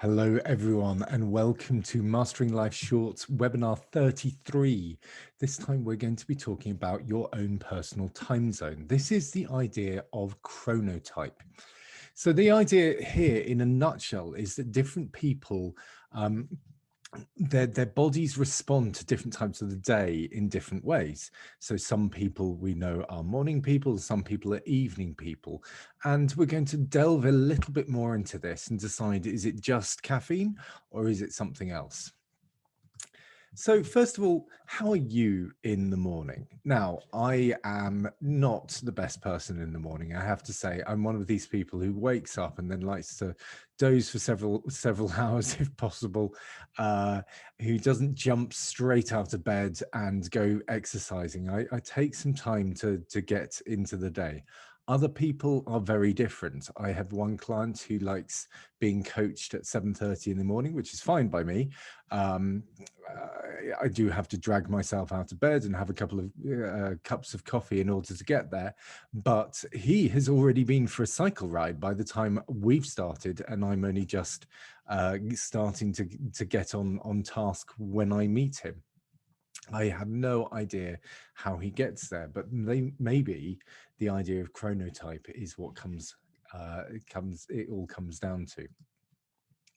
Hello, everyone, and welcome to Mastering Life Shorts webinar 33. This time we're going to be talking about your own personal time zone. This is the idea of chronotype. So the idea here in a nutshell is that different people their bodies respond to different times of the day in different ways. So some people we know are morning people, some people are evening people. And we're going to delve a little bit more into this and decide, is it just caffeine or is it something else? So first of all, how are you in the morning? Now, I am not the best person in the morning. I have to say, I'm one of these people who wakes up and then likes to doze for several hours if possible, who doesn't jump straight out of bed and go exercising. I take some time to get into the day. Other people are very different. I have one client who likes being coached at 7:30 in the morning, which is fine by me. I do have to drag myself out of bed and have a couple of cups of coffee in order to get there. But he has already been for a cycle ride by the time we've started, and I'm only just starting to get on task when I meet him. I have no idea how he gets there, but maybe the idea of chronotype is what it all comes down to.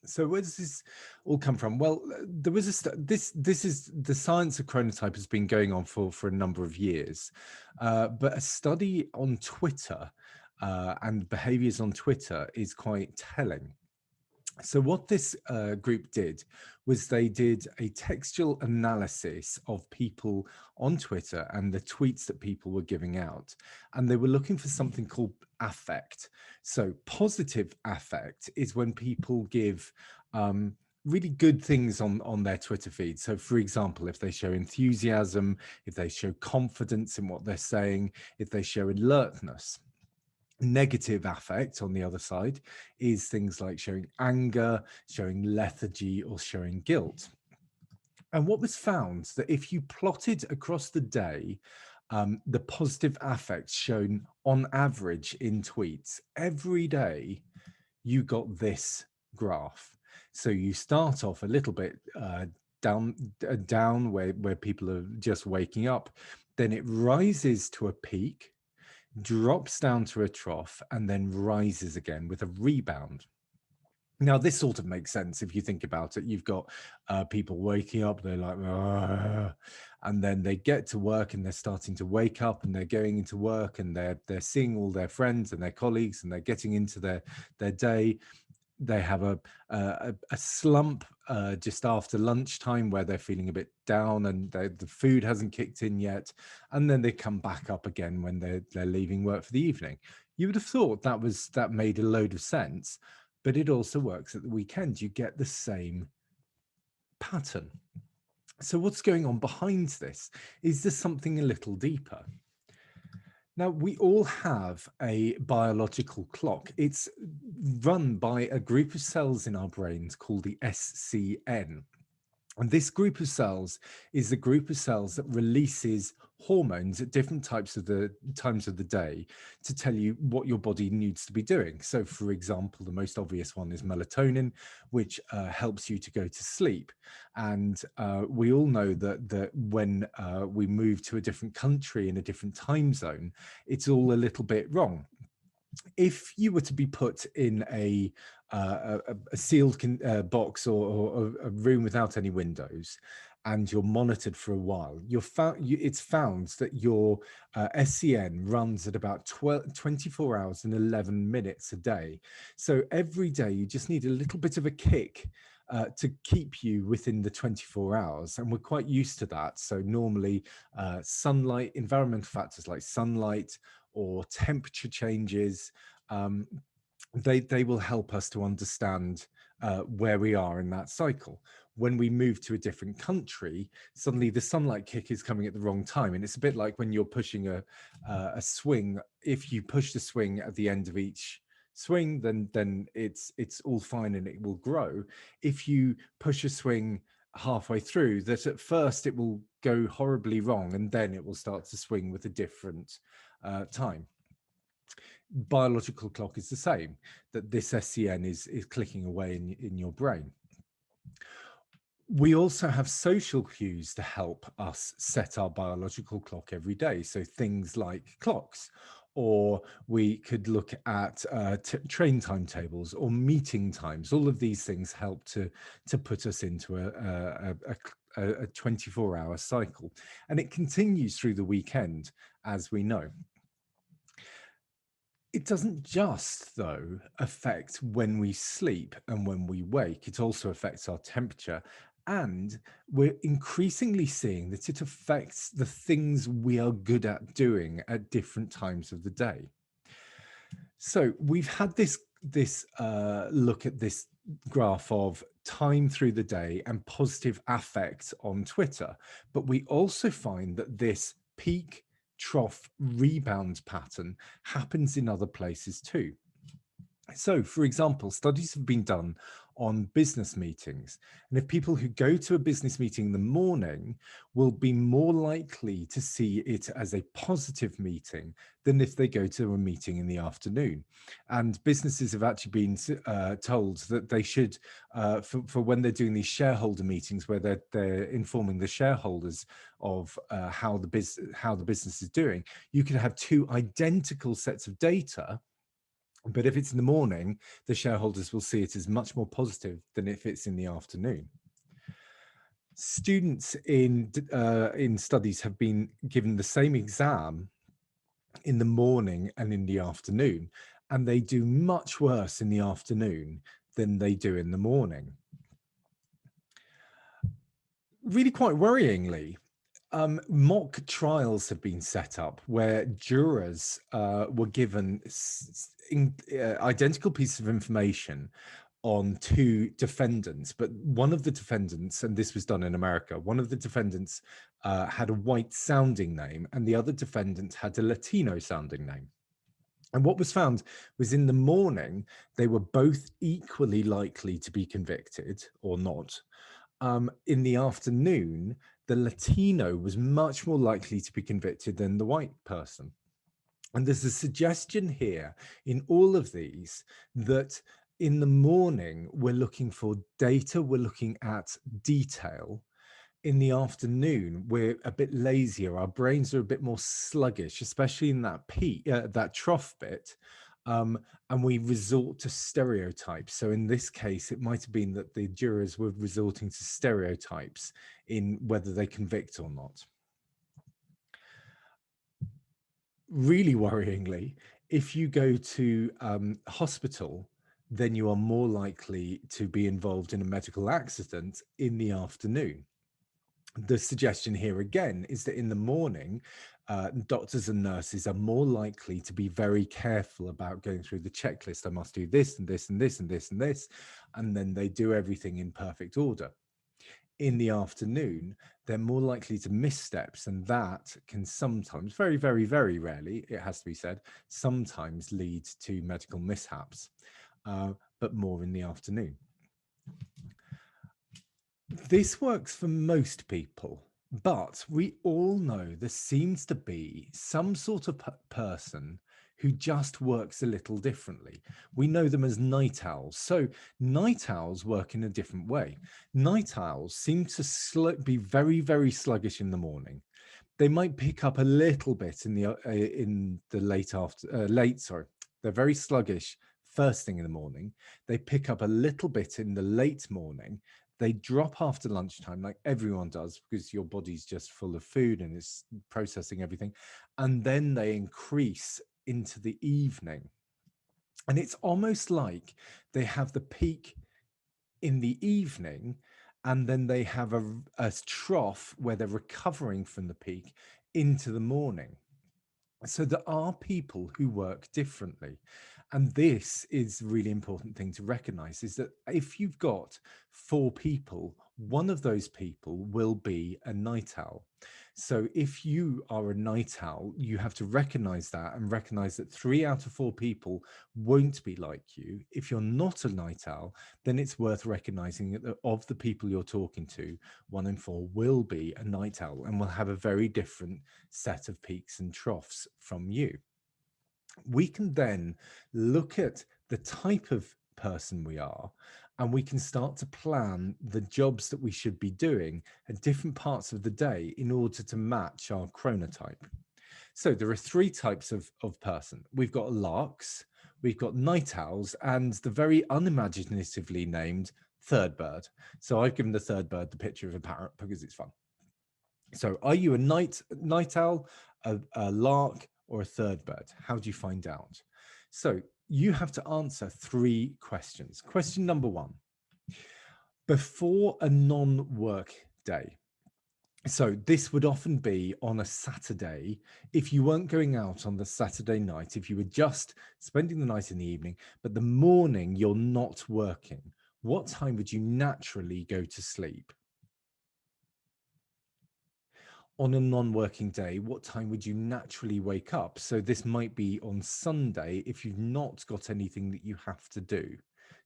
So where does this all come from? Well, there was this is the science of chronotype has been going on for a number of years, but a study on Twitter and behaviors on Twitter is quite telling. So what this group did was they did a textual analysis of people on Twitter and the tweets that people were giving out. And they were looking for something called affect. So positive affect is when people give really good things on their Twitter feed. So for example, if they show enthusiasm, if they show confidence in what they're saying, if they show alertness. Negative affect on the other side is things like showing anger, showing lethargy, or showing guilt. And what was found that if you plotted across the day, the positive affect shown on average in tweets every day, you got this graph. So you start off a little bit down where people are just waking up, then it rises to a peak, drops down to a trough, and then rises again with a rebound. Now, this sort of makes sense if you think about it. You've got people waking up, they're like, "Argh," and then they get to work and they're starting to wake up and they're going into work and they're seeing all their friends and their colleagues and they're getting into their day. They have a slump just after lunchtime where they're feeling a bit down and the food hasn't kicked in yet, and then they come back up again when they're leaving work for the evening. You would have thought that made a load of sense, but it also works at the weekend. You get the same pattern. So what's going on behind this? Is there something a little deeper? Now, we all have a biological clock. It's run by a group of cells in our brains called the SCN. And this group of cells is the group of cells that releases hormones at different times of the day to tell you what your body needs to be doing. So, for example, the most obvious one is melatonin, which helps you to go to sleep. And we all know that when we move to a different country in a different time zone, it's all a little bit wrong. If you were to be put in a sealed box or a room without any windows, and you're monitored for a while, it's found that your SCN runs at about 24 hours and 11 minutes a day. So every day you just need a little bit of a kick to keep you within the 24 hours. And we're quite used to that. So normally sunlight, environmental factors like sunlight or temperature changes, they will help us to understand where we are in that cycle. When we move to a different country, suddenly the sunlight kick is coming at the wrong time. And it's a bit like when you're pushing a swing. If you push the swing at the end of each swing, then it's all fine and it will grow. If you push a swing halfway through, that at first it will go horribly wrong and then it will start to swing with a different time. biological clock is the same, that this SCN is clicking away in your brain. We also have social cues to help us set our biological clock every day. So things like clocks, or we could look at train timetables or meeting times. All of these things help to put us into a 24-hour cycle. And it continues through the weekend, as we know. It doesn't just, though, affect when we sleep and when we wake. It also affects our temperature. And we're increasingly seeing that it affects the things we are good at doing at different times of the day. So we've had this look at this graph of time through the day and positive affect on Twitter, but we also find that this peak trough rebound pattern happens in other places too. So, for example, studies have been done on business meetings. And if people who go to a business meeting in the morning will be more likely to see it as a positive meeting than if they go to a meeting in the afternoon. And businesses have actually been told that they should, for when they're doing these shareholder meetings where they're informing the shareholders of how the business is doing, you can have two identical sets of data. But if it's in the morning, the shareholders will see it as much more positive than if it's in the afternoon. Students in studies have been given the same exam in the morning and in the afternoon, and they do much worse in the afternoon than they do in the morning. Really quite worryingly, mock trials have been set up where jurors were given identical pieces of information on two defendants, but one of the defendants, and this was done in America, one of the defendants had a white sounding name and the other defendant had a Latino sounding name. And what was found was in the morning, they were both equally likely to be convicted or not. In the afternoon, the Latino was much more likely to be convicted than the white person. And there's a suggestion here in all of these that in the morning, we're looking for data, we're looking at detail. In the afternoon, we're a bit lazier, our brains are a bit more sluggish, especially in that that trough bit. And we resort to stereotypes. So in this case, it might have been that the jurors were resorting to stereotypes in whether they convict or not. Really worryingly, if you go to hospital, then you are more likely to be involved in a medical accident in the afternoon. The suggestion here again is that in the morning, doctors and nurses are more likely to be very careful about going through the checklist. I must do this and this and this and this and this, and then they do everything in perfect order. In the afternoon, they're more likely to miss steps, and that can sometimes, very, very, very rarely, it has to be said, sometimes lead to medical mishaps, but more in the afternoon. This works for most people, but we all know there seems to be some sort of person who just works a little differently. We know them as night owls. So night owls work in a different way. Night owls seem to be very, very sluggish in the morning. They might pick up a little bit in the late. Sorry, they're very sluggish first thing in the morning. They pick up a little bit in the late morning. They drop after lunchtime, like everyone does, because your body's just full of food and it's processing everything. And then they increase into the evening. And it's almost like they have the peak in the evening, and then they have a trough where they're recovering from the peak into the morning. So there are people who work differently. And this is a really important thing to recognize, is that if you've got 4 people, one of those people will be a night owl. So if you are a night owl, you have to recognize that and recognize that 3 out of 4 people won't be like you. If you're not a night owl, then it's worth recognizing that of the people you're talking to, 1 in 4 will be a night owl and will have a very different set of peaks and troughs from you. We can then look at the type of person we are, and we can start to plan the jobs that we should be doing at different parts of the day in order to match our chronotype. So there are three types of person. We've got larks, we've got night owls, and the very unimaginatively named third bird. So I've given the third bird the picture of a parrot because it's fun. So are you a night owl, a lark, or a third bird? How do you find out? So you have to answer three questions. Question number one: before a non-work day. So this would often be on a Saturday. If you weren't going out on the Saturday night, if you were just spending the night in the evening, but the morning you're not working, what time would you naturally go to sleep? On a non-working day, what time would you naturally wake up? So this might be on Sunday if you've not got anything that you have to do.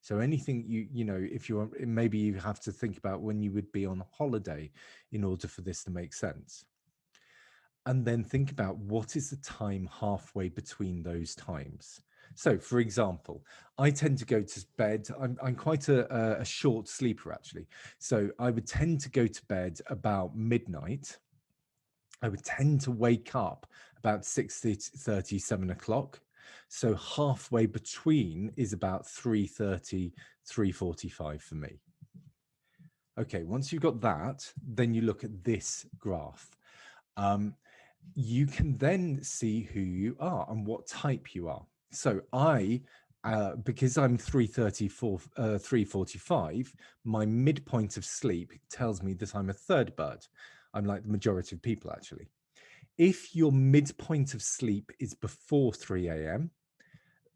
So anything if you're, maybe you have to think about when you would be on holiday in order for this to make sense. And then think about what is the time halfway between those times. So, for example, I tend to go to bed. I'm quite a short sleeper, actually. So I would tend to go to bed about midnight. I would tend to wake up about 6:30, 7 o'clock. So halfway between is about 3:30, 3:45 for me. Okay, once you've got that, then you look at this graph. You can then see who you are and what type you are. So because I'm 3:34, 3:45, my midpoint of sleep tells me that I'm a third bird. I'm like the majority of people, actually. If your midpoint of sleep is before 3 a.m.,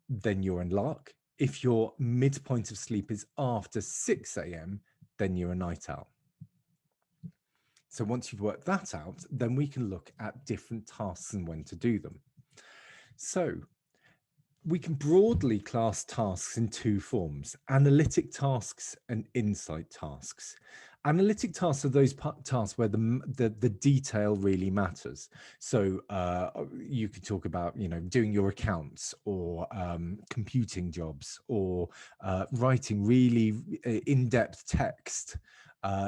then you're in lark. If your midpoint of sleep is after 6 a.m., then you're a night owl. So once you've worked that out, then we can look at different tasks and when to do them. So we can broadly class tasks in two forms: analytic tasks and insight tasks. Analytic tasks are those tasks where the detail really matters. So you could talk about, doing your accounts, or computing jobs, or writing really in-depth text,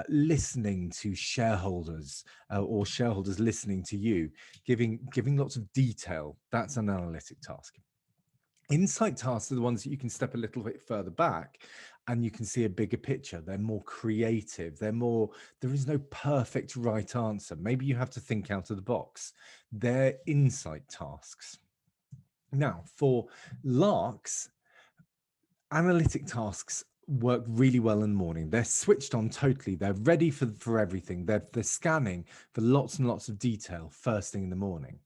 listening to shareholders, or shareholders listening to you, giving lots of detail. That's an analytic task. Insight tasks are the ones that you can step a little bit further back and you can see a bigger picture. They're more creative. There is no perfect right answer. Maybe you have to think out of the box. They're insight tasks. Now, for larks, analytic tasks work really well in the morning. They're switched on totally. They're ready for everything. They're scanning for lots and lots of detail first thing in the morning.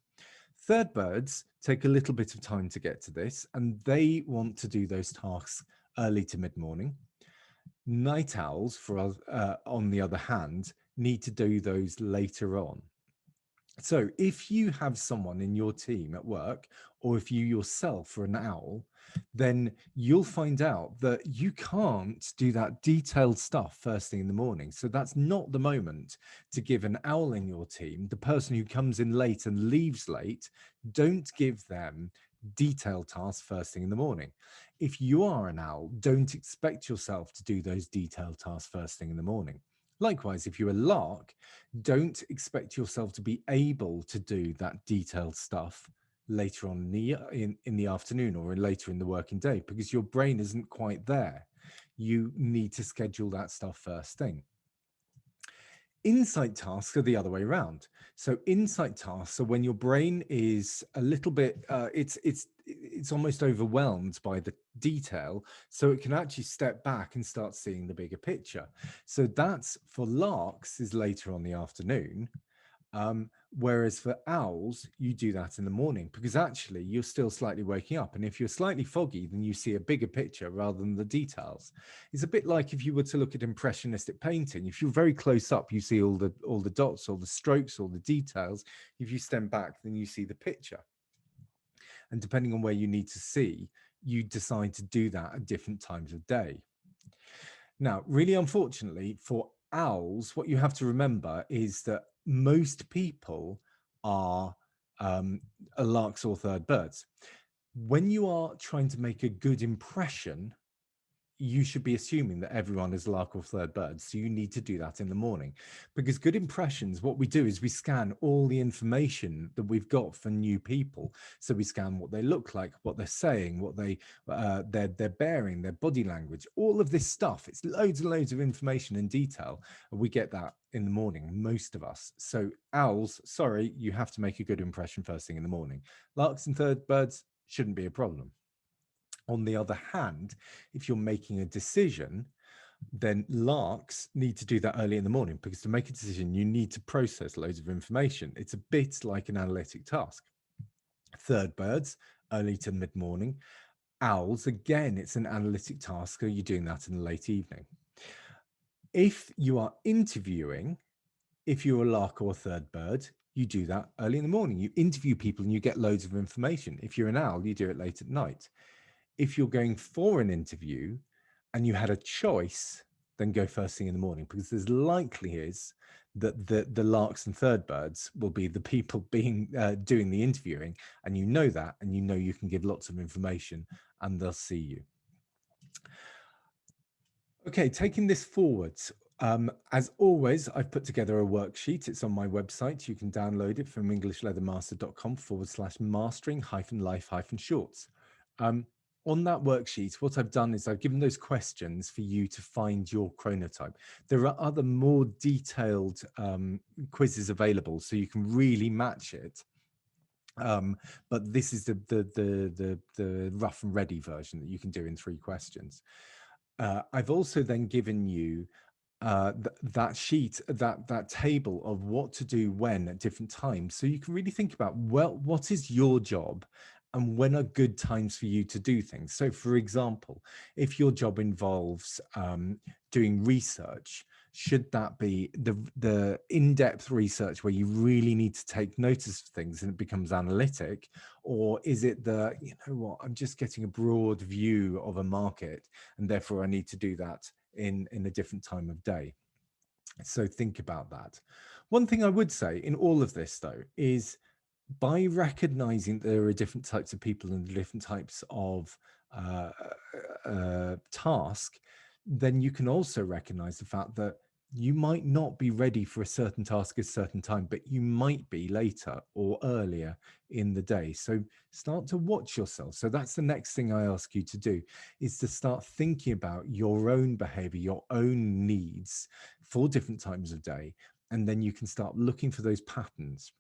Third birds take a little bit of time to get to this, and they want to do those tasks early to mid-morning. Night owls, on the other hand, need to do those later on. So if you have someone in your team at work, or if you yourself are an owl, then you'll find out that you can't do that detailed stuff first thing in the morning. So that's not the moment to give an owl in your team, the person who comes in late and leaves late, don't give them detailed tasks first thing in the morning. If you are an owl, don't expect yourself to do those detailed tasks first thing in the morning. Likewise, if you're a lark, don't expect yourself to be able to do that detailed stuff later on in the afternoon or later in the working day, because your brain isn't quite there. You need to schedule that stuff first thing. Insight tasks are the other way around. So insight tasks are when your brain is a little bit, it's almost overwhelmed by the detail, so it can actually step back and start seeing the bigger picture. So that's for larks is later on the afternoon. Whereas for owls, you do that in the morning because actually you're still slightly waking up. And if you're slightly foggy, then you see a bigger picture rather than the details. It's a bit like if you were to look at impressionistic painting. If you're very close up, you see all the dots, all the strokes, all the details. If you stand back, then you see the picture. And depending on where you need to see, you decide to do that at different times of day. Now, really unfortunately for owls, what you have to remember is that most people are larks or third birds. When you are trying to make a good impression, you should be assuming that everyone is lark or third bird. So you need to do that in the morning, because good impressions, what we do is we scan all the information that we've got for new people. So we scan what they look like, what they're saying, what they're bearing, their body language, all of this stuff. It's loads and loads of information in detail. We get that in the morning, most of us. So owls, sorry, you have to make a good impression first thing in the morning. Larks and third birds shouldn't be a problem. On the other hand, if you're making a decision, then larks need to do that early in the morning, because to make a decision, you need to process loads of information. It's a bit like an analytic task. Third birds, early to mid morning. Owls, again, it's an analytic task, so you're doing that in the late evening. If you are interviewing, if you're a lark or a third bird, you do that early in the morning. You interview people and you get loads of information. If you're an owl, you do it late at night. If you're going for an interview and you had a choice, then go first thing in the morning, because there's likely is that the larks and third birds will be the people being doing the interviewing, and you know that, and you know you can give lots of information and they'll see you. Okay, taking this forwards, as always, I've put together a worksheet. It's on my website. You can download it from englishleathermaster.com/mastering-life-shorts. On that worksheet, what I've done is I've given those questions for you to find your chronotype. There are other more detailed quizzes available, so you can really match it. But this is the rough and ready version that you can do in 3 questions. I've also then given you that sheet, that table of what to do when at different times, so you can really think about, well, what is your job and when are good times for you to do things. So for example, if your job involves doing research, should that be the in-depth research where you really need to take notice of things and it becomes analytic, or is it the, you know what, I'm just getting a broad view of a market and therefore I need to do that in a different time of day? So think about that. One thing I would say in all of this, though, is by recognizing there are different types of people and different types of uh, task, then you can also recognize the fact that you might not be ready for a certain task at a certain time, but you might be later or earlier in the day. So start to watch yourself. So that's the next thing I ask you to do, is to start thinking about your own behavior, your own needs for different times of day. And then you can start looking for those patterns.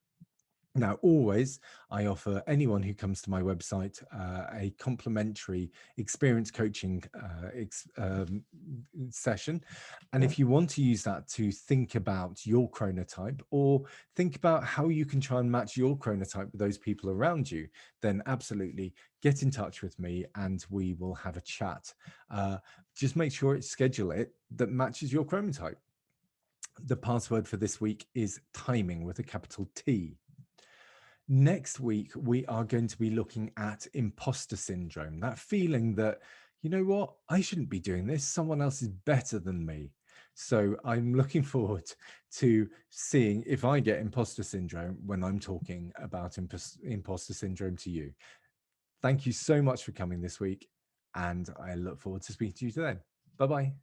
Now, always, I offer anyone who comes to my website a complimentary experience coaching session. And if you want to use that to think about your chronotype, or think about how you can try and match your chronotype with those people around you, then absolutely get in touch with me and we will have a chat. Just make sure it's schedule it that matches your chronotype. The password for this week is timing with a capital T. Next week, we are going to be looking at imposter syndrome, that feeling that, you know what, I shouldn't be doing this. Someone else is better than me. So I'm looking forward to seeing if I get imposter syndrome when I'm talking about imposter syndrome to you. Thank you so much for coming this week, and I look forward to speaking to you then. Bye-bye.